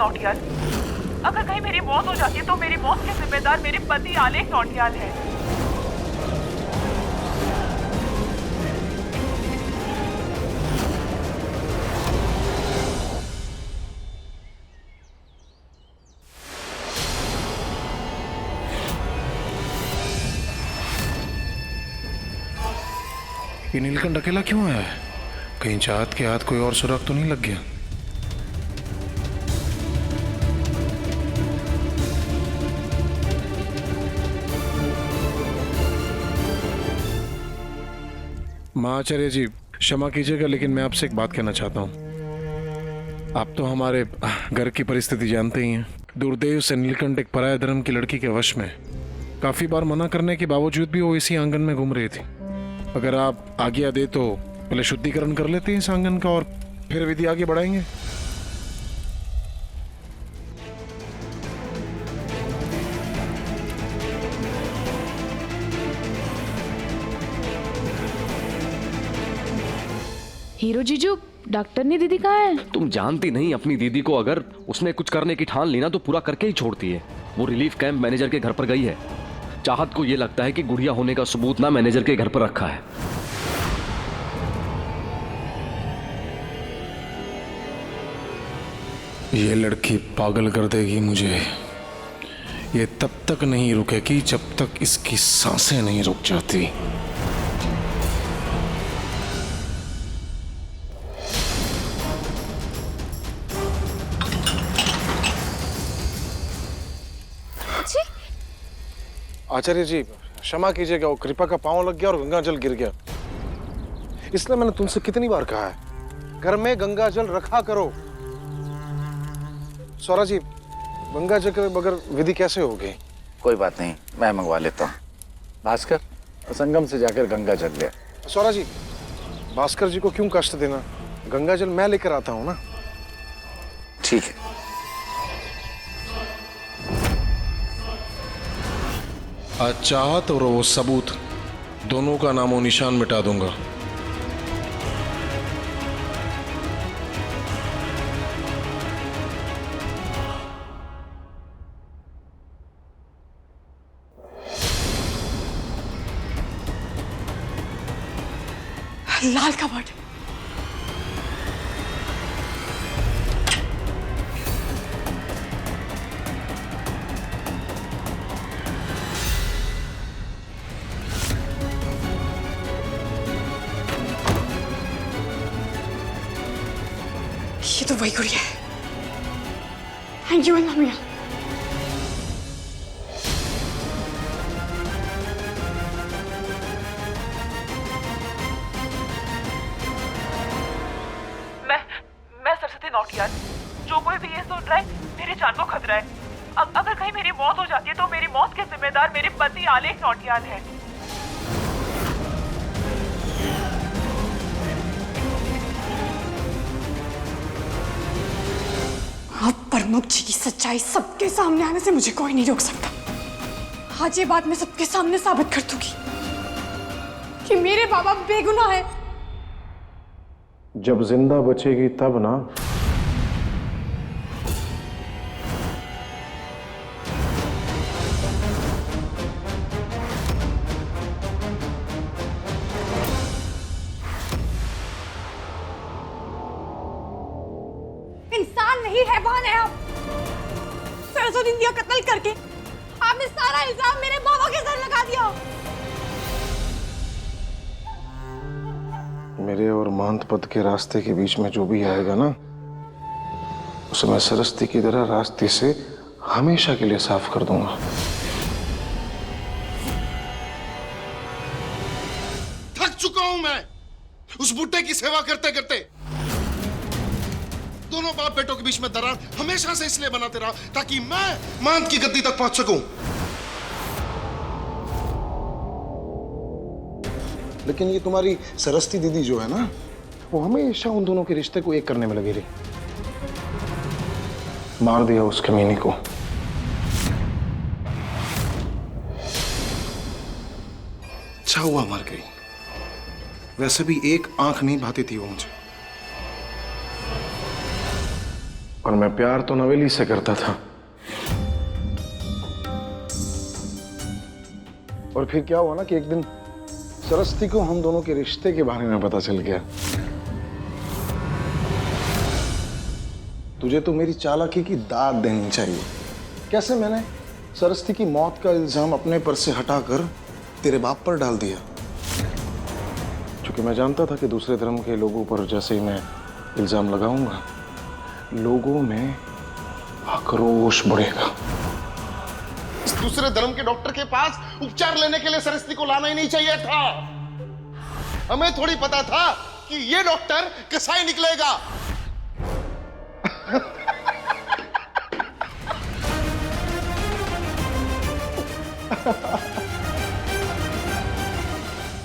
नौटियाल। अगर कहीं मेरी मौत हो जाती है तो मेरी मौत के जिम्मेदार मेरे पति आलेख नौटियाल है। ये नीलकंठ अकेला क्यों आया है? कहीं चाहत के हाथ कोई और सुराग तो नहीं लग गया? माँ आचार्य जी, क्षमा कीजिएगा लेकिन मैं आपसे एक बात कहना चाहता हूँ। आप तो हमारे घर की परिस्थिति जानते ही हैं। दुर्दैव से नीलकंठ एक पराया धर्म की लड़की के वश में। काफी बार मना करने के बावजूद भी वो इसी आंगन में घूम रही थी। अगर आप आज्ञा दे तो पहले शुद्धिकरण कर लेते हैं इस आंगन का और फिर विधि आगे बढ़ाएंगे। हीरो जीजू, डॉक्टर ने दीदी कहाँ है? तुम जानती नहीं अपनी दीदी को, अगर उसने कुछ करने की ठान ली ना तो पूरा करके ही छोड़ती है। वो रिलीफ कैंप मैनेजर के घर पर गई है। चाहत को ये लगता है कि गुड़िया होने का सबूत ना मैनेजर के घर पर रखा है। ये लड़की पागल कर देगी मुझे। ये तब तक नहीं रुकेगी जब तक इसकी सांसें नहीं रुक जाती। आचार्य जी, क्षमा कीजिएगा, वो कृपा का पांव लग गया और गंगा जल गिर गया। इसलिए मैंने तुमसे कितनी बार कहा है घर में गंगा जल रखा करो। सौरा जी, गंगा जल के बगैर विधि कैसे होगी? कोई बात नहीं, मैं मंगवा लेता हूँ। भास्कर, संगम से जाकर गंगा जल ले। सौरा जी, भास्कर जी को क्यों कष्ट देना? गंगा जल मैं लेकर आता हूँ ना। ठीक है। आज चाहत और वो सबूत दोनों का नामो निशान मिटा दूंगा। लाल कबर्ड। ये तो वही गुड़िया है। थैंक यू मिया। मैं सरस्वती नौटियाल। जो कोई भी ये सुन रहा है, मेरी जान को खतरा है। अगर कहीं मेरी मौत हो जाती है तो मेरी मौत के जिम्मेदार मेरे पति आलेख नौटियाल है। अब प्रमुख जी की सच्चाई सबके सामने आने से मुझे कोई नहीं रोक सकता। आज ये बात मैं सबके सामने साबित कर दूंगी कि मेरे बाबा बेगुनाह है। जब जिंदा बचेगी तब ना। इंसान नहीं, हैवान है आप। सरस्वती दीदी का कत्ल करके आपने सारा इल्जाम मेरे बाबा के सर लगा दिया। मेरे और महंत पद के रास्ते के बीच में जो भी आएगा ना, उसे मैं सरस्वती की तरह रास्ते से हमेशा के लिए साफ कर दूंगा। थक चुका हूं मैं उस बुड्ढे की सेवा करते करते। दोनों बाप बेटों के बीच में दरार हमेशा से इसलिए बनाते रहा ताकि मैं महंत की गद्दी तक पहुंच सकूं। लेकिन ये तुम्हारी सरस्वती दीदी जो है ना, वो हमेशा उन दोनों के रिश्ते को एक करने में लगी रही। मार दिया उस कमीने को। अच्छा हुआ मर गई, वैसे भी एक आंख नहीं भाती थी वो मुझे। पर मैं प्यार तो नवेली से करता था। और फिर क्या हुआ ना कि एक दिन सरस्वती को हम दोनों के रिश्ते के बारे में पता चल गया। तुझे तो मेरी चालाकी की दाद देनी चाहिए। कैसे मैंने सरस्वती की मौत का इल्जाम अपने पर से हटाकर तेरे बाप पर डाल दिया, क्योंकि मैं जानता था कि दूसरे धर्म के लोगों पर जैसे ही मैं इल्जाम लगाऊंगा, लोगों में आक्रोश बढ़ेगा। इस दूसरे धर्म के डॉक्टर के पास उपचार लेने के लिए सरस्वती को लाना ही नहीं चाहिए था। हमें थोड़ी पता था कि ये डॉक्टर कसाई निकलेगा।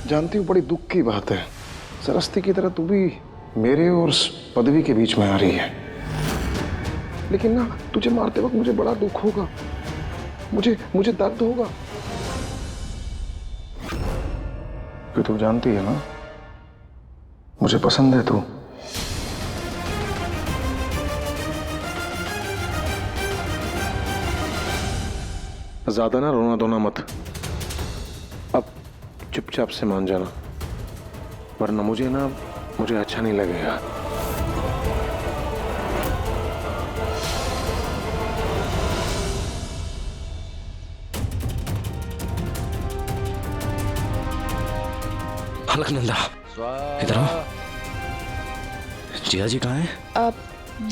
जानती हूँ बड़ी दुख की बात है, सरस्वती की तरह तू भी मेरे और पदवी के बीच में आ रही है। लेकिन ना, तुझे मारते वक्त मुझे बड़ा दुख होगा, मुझे दर्द होगा। क्यों, तू जानती है ना मुझे पसंद है तू। ज्यादा ना रोना धोना मत, अब चुपचाप से मान जाना, वरना मुझे अच्छा नहीं लगेगा। अलकनंदा, इधर आओ। जिया जी कहाँ हैं? अब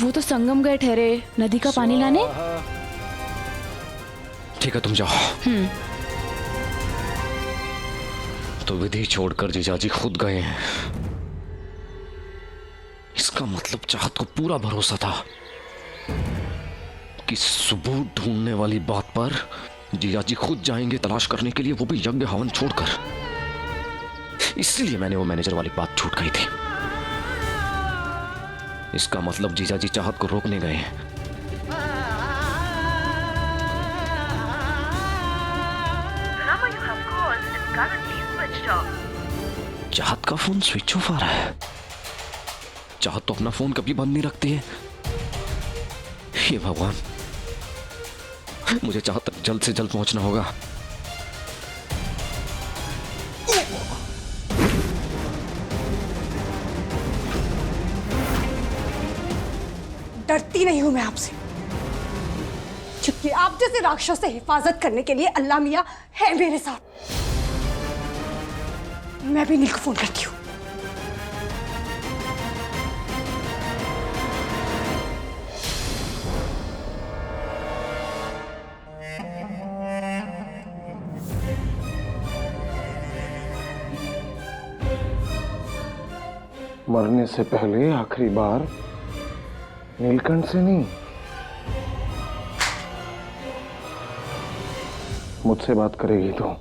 वो तो संगम गए ठहरे नदी का पानी लाने। ठीक है, तुम जाओ। तो विधि छोड़कर जीजाजी खुद गए हैं। इसका मतलब चाहत को पूरा भरोसा था कि सबूत ढूंढने वाली बात पर जीजाजी खुद जाएंगे तलाश करने के लिए, वो भी यज्ञ हवन छोड़कर। इसलिए मैंने वो मैनेजर वाली बात छूट गई थी। इसका मतलब जीजाजी चाहत को रोकने गए हैं। चाहत का फोन स्विच ऑफ आ रहा है। चाहत तो अपना फोन कभी बंद नहीं रखती है। हे भगवान, मुझे चाहत तक जल्द से जल्द पहुंचना होगा। डरती नहीं हूं मैं आपसे, क्योंकि आप जैसे राक्षस से हिफाजत करने के लिए अल्लाह मियां है मेरे साथ। मैं भी नील को फोन करती हूँ। मरने से पहले आखिरी बार नीलकंठ से नहीं, मुझसे बात करेगी तो।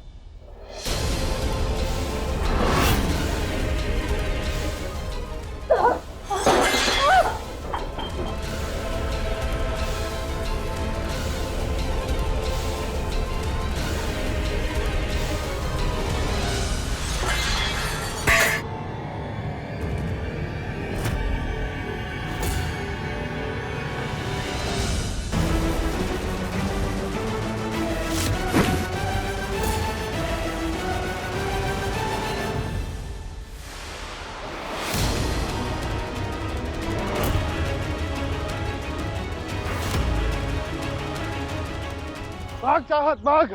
भाग चाहत भाग।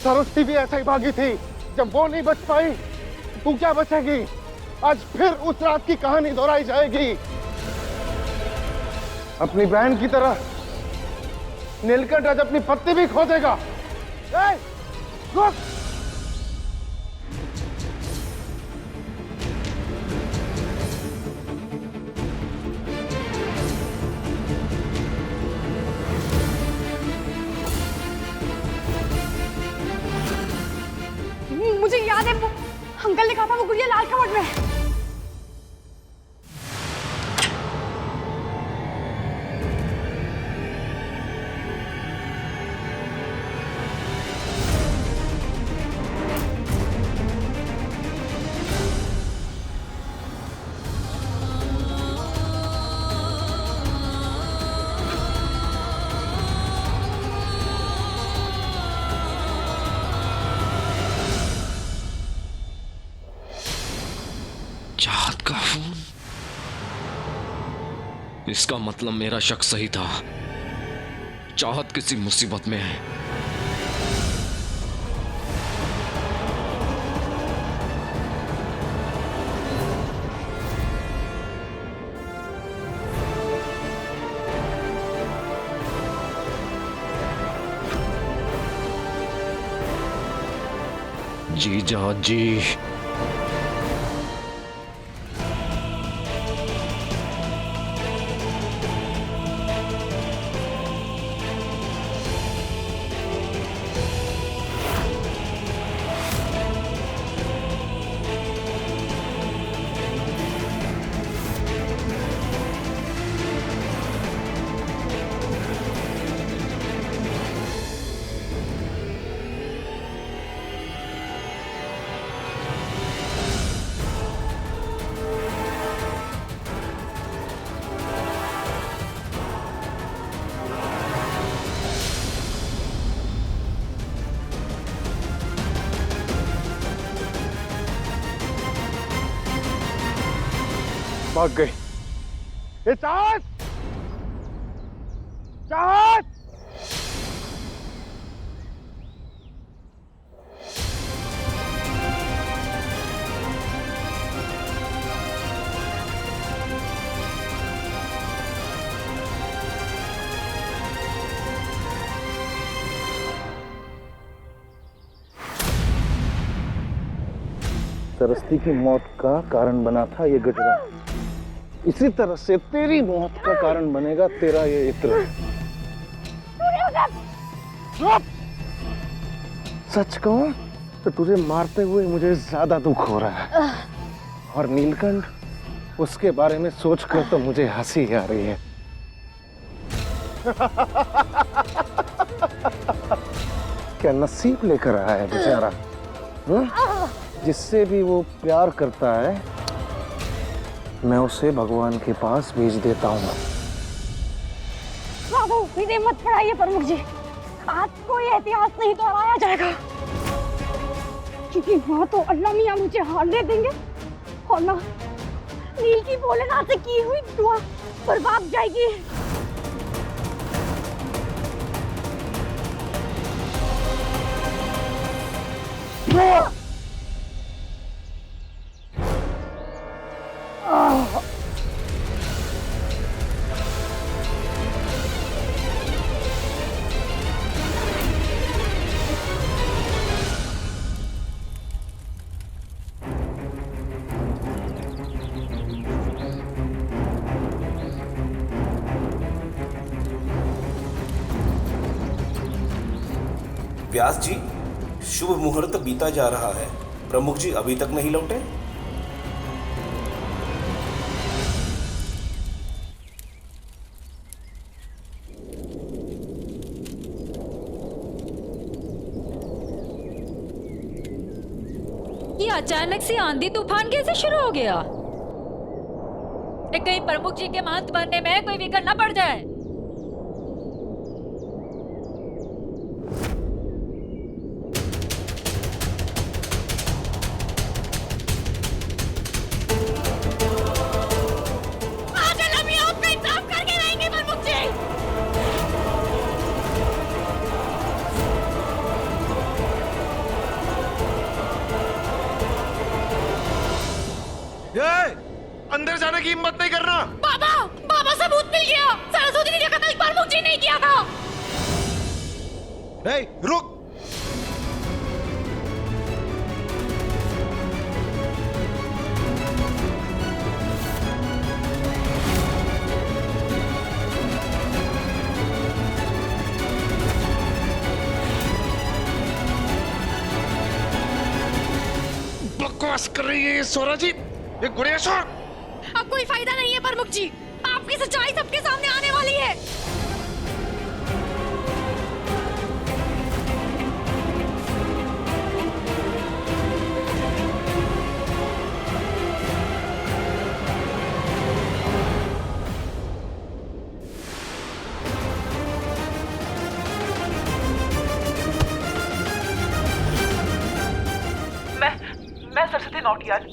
सरस्वती भी ऐसा ही भागी थी। जब वो नहीं बच पाई, तू क्या बचेगी? आज फिर उस रात की कहानी दोहराई जाएगी। अपनी बहन की तरह नीलकंठ आज अपनी पत्नी भी खो देगा। रुक! मुझे याद है, वो अंकल ने कहा था वो गुड़िया लाल कपट में है। इसका मतलब मेरा शक सही था। चाहत किसी मुसीबत में है। जीजा जी, भाग गई। ये चाहत, चाहत! सरस्वती की मौत का कारण बना था ये गजरा। इसी तरह से तेरी मौत का कारण बनेगा तेरा ये इत्र। चुप! सच कहूं तो तुझे मारते हुए मुझे ज्यादा दुख हो रहा है, और नीलकंठ, उसके बारे में सोचकर तो मुझे हंसी आ रही है। क्या नसीब लेकर आया है बेचारा, जिससे भी वो प्यार करता है मैं उसे भगवान के पास भेज देता हूँ। बाबू, इन्हें मत पढ़ाइए प्रमुख जी। आज कोई इतिहास नहीं दोहराया जाएगा, क्योंकि वहाँ तो अल्लाह मियाँ मुझे हारने देंगे, और ना नील की भोलेनाथ से की हुई दुआ बर्बाद जाएगी। व्यास जी, शुभ मुहूर्त बीता जा रहा है, प्रमुख जी अभी तक नहीं लौटे। ये अचानक से आंधी तूफान कैसे शुरू हो गया? कहीं प्रमुख जी के महंत बनने में कोई विघ्न न पड़ जाए। अंदर जाने की हिम्मत नहीं करना। बाबा, बाबा सबूत मिल गया। सरस्वती ने कहा था प्रमुख जी नहीं किया था। रुक! बकवास कर रही है ये सोरा जी, ये गुड़िया छोड़। अब कोई फायदा नहीं है प्रमुख जी, आपकी सच्चाई सबके सामने आने वाली है। मैं सरस्वती नौटियाल।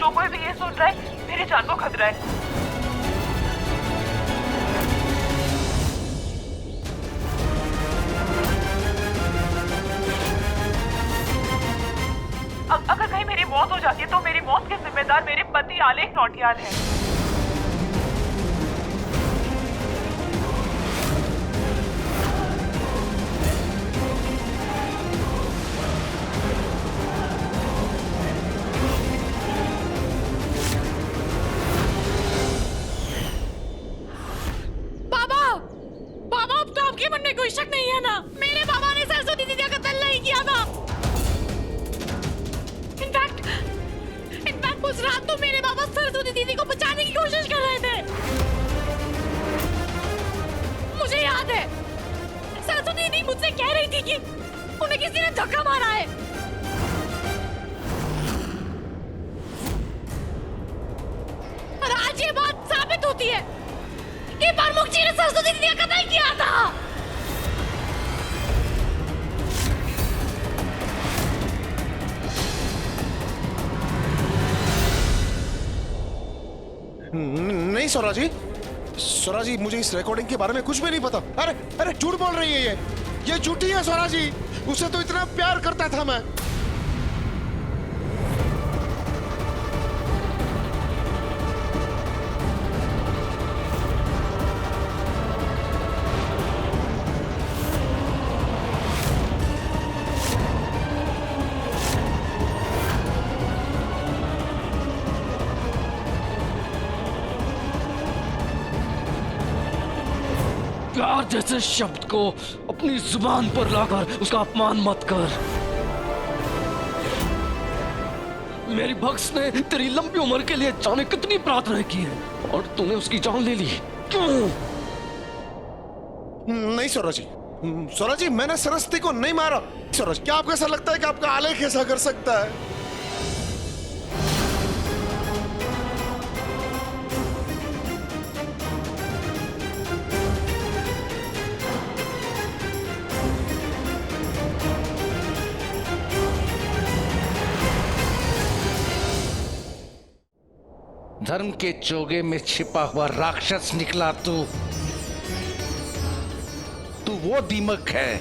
जो कोई भी ये सुन रहा है मेरी जान को खतरा है। अगर कहीं मेरी मौत हो जाती है तो मेरी मौत के जिम्मेदार मेरे पति आलेख नौटियाल हैं। बाबा अब तो आपके मन में कोई शक नहीं है ना? मेरे बाबा ने सरस्वती दीदी का कत्ल नहीं किया था। इनफैक्ट उस रात तो मेरे बाबा सरस्वती दीदी को बचाने की कोशिश कर रहे थे। मुझे याद है सरस्वती दीदी मुझसे कह रही थी कि उन्हें किसी ने धक्का मारा है। और आज ये बात साबित होती है कि प्रमुख जी ने सरस्वती दीदी का कत्ल किया था। नहीं स्वरा जी मुझे इस रिकॉर्डिंग के बारे में कुछ भी नहीं पता। अरे झूठ बोल रही है ये झूठी है स्वरा जी। उसे तो इतना प्यार करता था मैं। प्यार जैसे शब्द को अपनी जुबान पर लाकर उसका अपमान मत कर। मेरी भक्स ने तेरी लंबी उम्र के लिए जाने कितनी प्रार्थना की है और तूने उसकी जान ले ली। क्यों? नहीं स्वरा जी मैंने सरस्वती को नहीं मारा। स्वरा जी क्या आपको ऐसा लगता है कि आपका आलेख ऐसा कर सकता है? धर्म के चोगे में छिपा हुआ राक्षस निकला तू वो दीमक है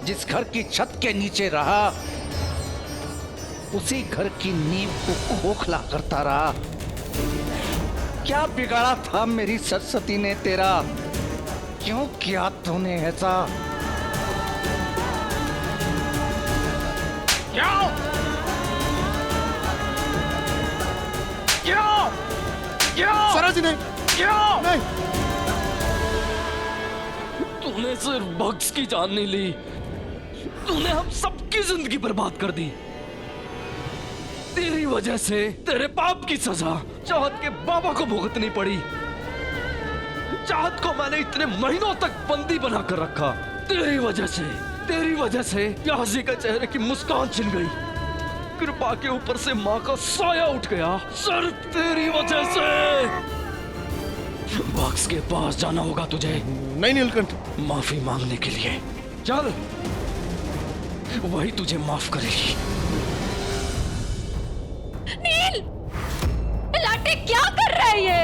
जिस घर की छत के नीचे रहा उसी घर की नींव को खोखला करता रहा। क्या बिगाड़ा था मेरी सरस्वती ने तेरा? क्यों किया तूने ऐसा? स्वरा जी नहीं। तूने सिर्फ भक्स की जान नहीं ली, तूने हम सबकी जिंदगी बर्बाद कर दी। तेरी वजह से तेरे पाप की सजा चाहत के बाबा को भुगतनी पड़ी। चाहत को मैंने इतने महीनों तक बंदी बनाकर रखा। तेरी वजह से याजी के चेहरे की मुस्कान छिन गई। कृपा के ऊपर से माँ का साया उठ गया। सिर्फ तेरी वजह से। बॉक्स के पास जाना होगा तुझे। नहीं नीलकंठ, माफी मांगने के लिए चल, वही तुझे माफ करेगी। नील, लाटे क्या कर रहा है ये?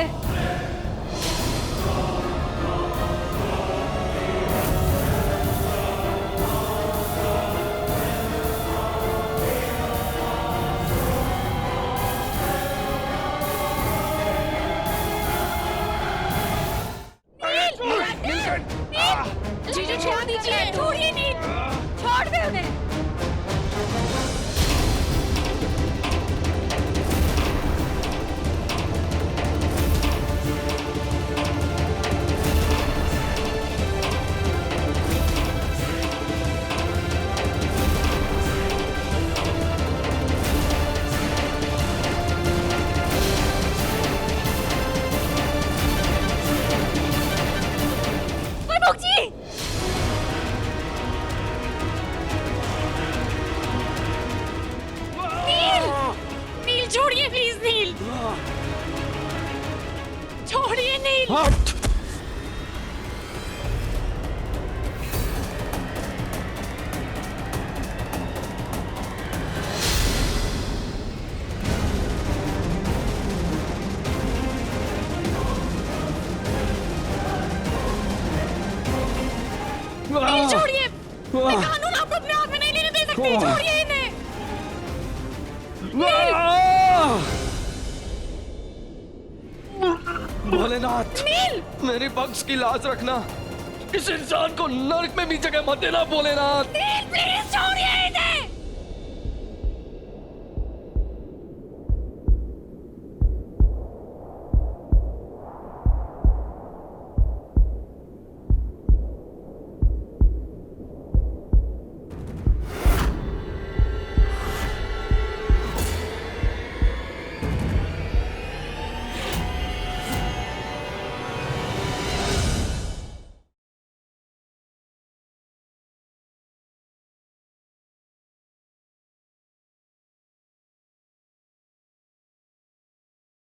जीजू छोड़ दीजिए, छोड़िए नील, छोड़ दे उन्हें। छोड़िए प्लीज नील, छोड़िए नील। ये कानून आपको अपने हाथ में नहीं लेने दे सकती। छोड़िए इन्हें। भोलेनाथ, मेरी पक्ष की लाज रखना। इस इंसान को नरक में भी जगह मत देना भोलेनाथ। नील प्लीज छोड़िए इन्हें।